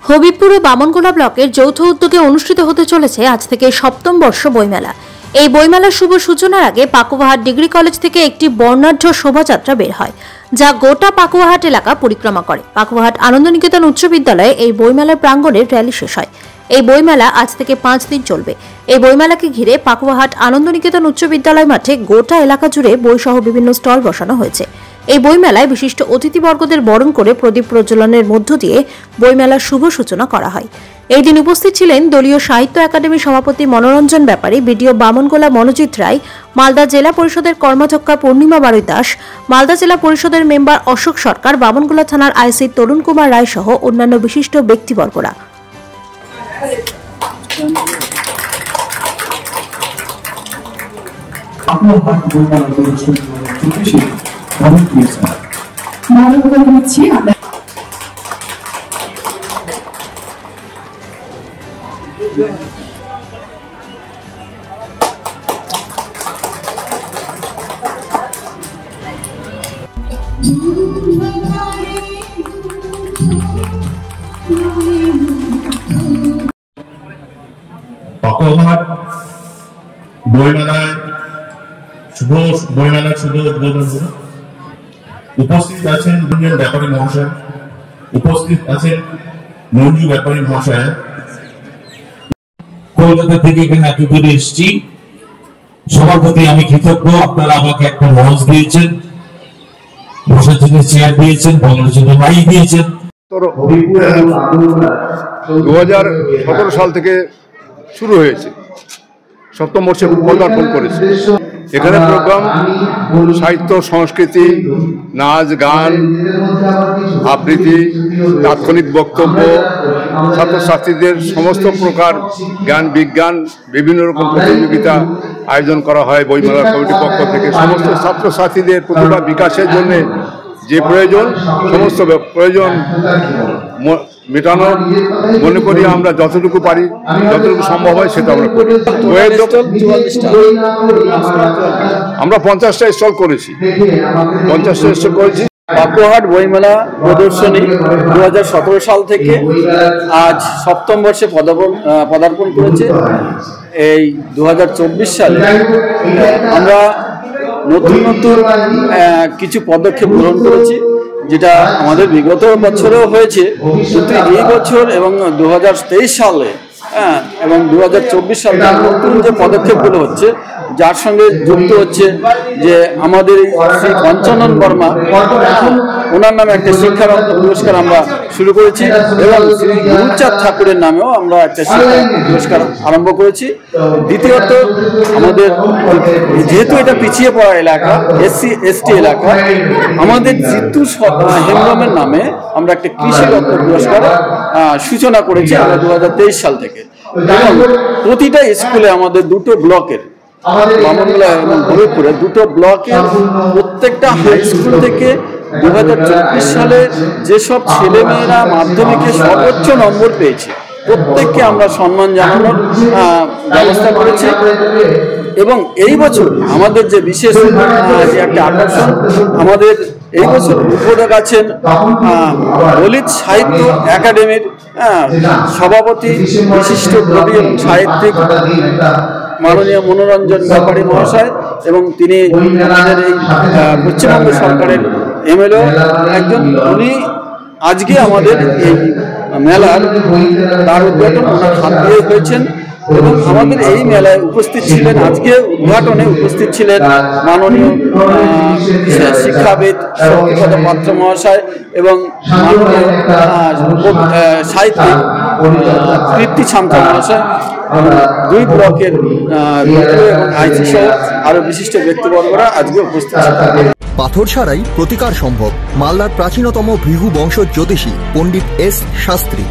হবিবপুর ও বামনগোলা ব্লকের যৌথ উদ্যোগে অনুষ্ঠিত হতে চলেছে আজ থেকে সপ্তম বর্ষ বইমেলা। এই বইমেলার শুভ সূচনার আগে পাকুয়াহাট ডিগ্রি কলেজ থেকে একটি বর্ণাঢ্য শোভাযাত্রা বের হয়, যা গোটা পাকুয়াহাট এলাকা পরিক্রমা করে। পাকুয়াহাট আনন্দনিকেতন উচ্চ বিদ্যালয়ে এই বইমেলার প্রাঙ্গণে র্যালি শেষ হয়। এই বইমেলা আজ থেকে 5 দিন চলবে। এই বইমেলাকে ঘিরে পাকুয়াহাট আনন্দনিকেতন উচ্চ বিদ্যালয় মাঠে গোটা এলাকা জুড়ে বইসহ বিভিন্ন স্টল বসানো হয়েছে। এই বইমেলায় বিশিষ্ট অতিথিবর্গদের বরণ করে প্রদীপ প্রজ্বলনের মধ্য দিয়ে বইমেলার শুভ সূচনা করা হয়। এই দিন উপস্থিত ছিলেন দলীয় সাহিত্য একাডেমি সভাপতি মনোরঞ্জন ব্যাপারী, বিডিও বামনগোলা মনোজিৎ রায়, মালদা জেলা পরিষদের কর্মাধ্যক্ষা পূর্ণিমা বারুই দাস, মালদা জেলা পরিষদের মেম্বার অশোক সরকার, বামনগোলা থানার আইসি তরুণ কুমার রায় সহ অন্যান্য বিশিষ্ট ব্যক্তিবর্গরা। পাকুয়াহাট বইমেলায় শুভ উদ্বোধন। উপস্থিত আছেন দুজন ব্যাপারী মহাশয়, উপস্থিত আছেন মঞ্জু ব্যাপারী মহাশয়। কলকাতা থেকে এখানে এত দূরে এসেছি, সবার প্রতি আমি কৃতজ্ঞ। আপনারা আমাকে একটা মঞ্চ দিয়েছেন, বসার জন্য চেয়ার দিয়েছেন, বলার জন্য মাইক দিয়েছেন। 2017 সাল থেকে শুরু হয়েছে, সপ্তম বর্ষে পদার্পণ করেছে। এখানে প্রোগ্রাম সাহিত্য, সংস্কৃতি, নাচ, গান, আবৃত্তি, তাৎক্ষণিক বক্তব্য, ছাত্রছাত্রীদের সমস্ত প্রকার জ্ঞান বিজ্ঞান বিভিন্ন রকম প্রতিযোগিতা আয়োজন করা হয় বইমেলা কমিটির পক্ষ থেকে। সমস্ত ছাত্রছাত্রীদের প্রতিভা বিকাশের জন্য যে প্রয়োজন, সমস্ত প্রয়োজন মেটানো মনে করি আমরা যতটুকু পারি, যতটুকু সম্ভব হয় সেটা আমরা করি। আমরা 50টা স্টল করেছি, 50টা স্টল করেছি। পাকুয়াহাট বইমেলা প্রদর্শনী 2017 সাল থেকে আজ সপ্তম বর্ষে পদার্পণ করেছে। এই 2024 সালে আমরা নতুন কিছু পদক্ষেপ গ্রহণ করেছি, যেটা আমাদের বিগত বছরেও হয়েছে, কিন্তু এই বছর এবং 2023 সালে এবং 2024 সালে নতুন যে পদক্ষেপগুলো হচ্ছে, যার সঙ্গে যুক্ত হচ্ছে যে আমাদের শ্রী পঞ্চানন বর্মা, ওনার নামে একটা শিক্ষারত্ন পুরস্কার আমরা শুরু করেছি এবং শ্রী গুরুচাঁদ ঠাকুরের নামেও আমরা একটা শিক্ষা পুরস্কার আরম্ভ করেছি। দ্বিতীয়ত, আমাদের যেহেতু এটা পিছিয়ে পড়া এলাকা, SC/ST এলাকা, আমাদের জিতু হেমব্রমের নামে আমরা একটা কৃষি রত্ন পুরস্কার সূচনা করেছি আমরা 2023 সাল থেকে। এবং প্রতিটা স্কুলে আমাদের দুটো ব্লকের, বামনগোলা এবং হবিবপুরে দুটো ব্লকের প্রত্যেকটা হাই স্কুল থেকে 2024 সালে যেসব ছেলেমেয়েরা মাধ্যমিকে সর্বোচ্চ নম্বর পেয়েছে, প্রত্যেককে আমরা সম্মান জানানোর ব্যবস্থা করেছি। এবং এই বছর আমাদের যে বিশেষ একটা আকর্ষণ, আমাদের এই বছর উদ্বোধক আছেন দলিত সাহিত্য একাডেমির সভাপতি, বিশিষ্ট কবি এবং সাহিত্যিক মাননীয় মনোরঞ্জন ব্যাপারী মহাশয়, এবং তিনি আমাদের এই পশ্চিমবঙ্গ সরকারের MLA একজন। উনি আজকে আমাদের এই মেলার তার উদ্ঘাটন ওনার হাত দিয়ে হয়েছেন। এবং আমাদের এই মেলায় উপস্থিত ছিলেন, আজকে উদ্ঘাটনে উপস্থিত ছিলেন মাননীয় শিক্ষাবিদ শক্তিপদ পাত্র মহাশয় এবং মাননীয় সাহিত্যিক কীর্তি ছামকা মহাশয়, দুই ব্লকের এবং আইসি সহ আরো বিশিষ্ট ব্যক্তিবর্গরা আজকে উপস্থিত ছিলেন। পাথর ছাড়াই প্রতিকার সম্ভব। মালদার প্রাচীনতম ভৃগু বংশ জ্যোতিষী পণ্ডিত S শাস্ত্রী।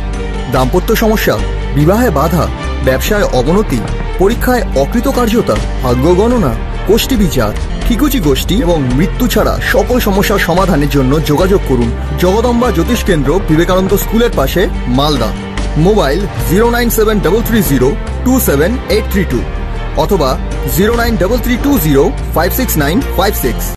দাম্পত্য সমস্যা, বিবাহে বাধা, ব্যবসায় অবনতি, পরীক্ষায় অকৃতকার্যতা, ভাগ্য গণনা, গোষ্ঠী বিচার, ঠিকুচি গোষ্ঠী এবং মৃত্যু ছাড়া সকল সমস্যার সমাধানের জন্য যোগাযোগ করুন জগদম্বা জ্যোতিষ কেন্দ্র, বিবেকানন্দ স্কুলের পাশে, মালদা। মোবাইল 09733027832 অথবা 09332056956।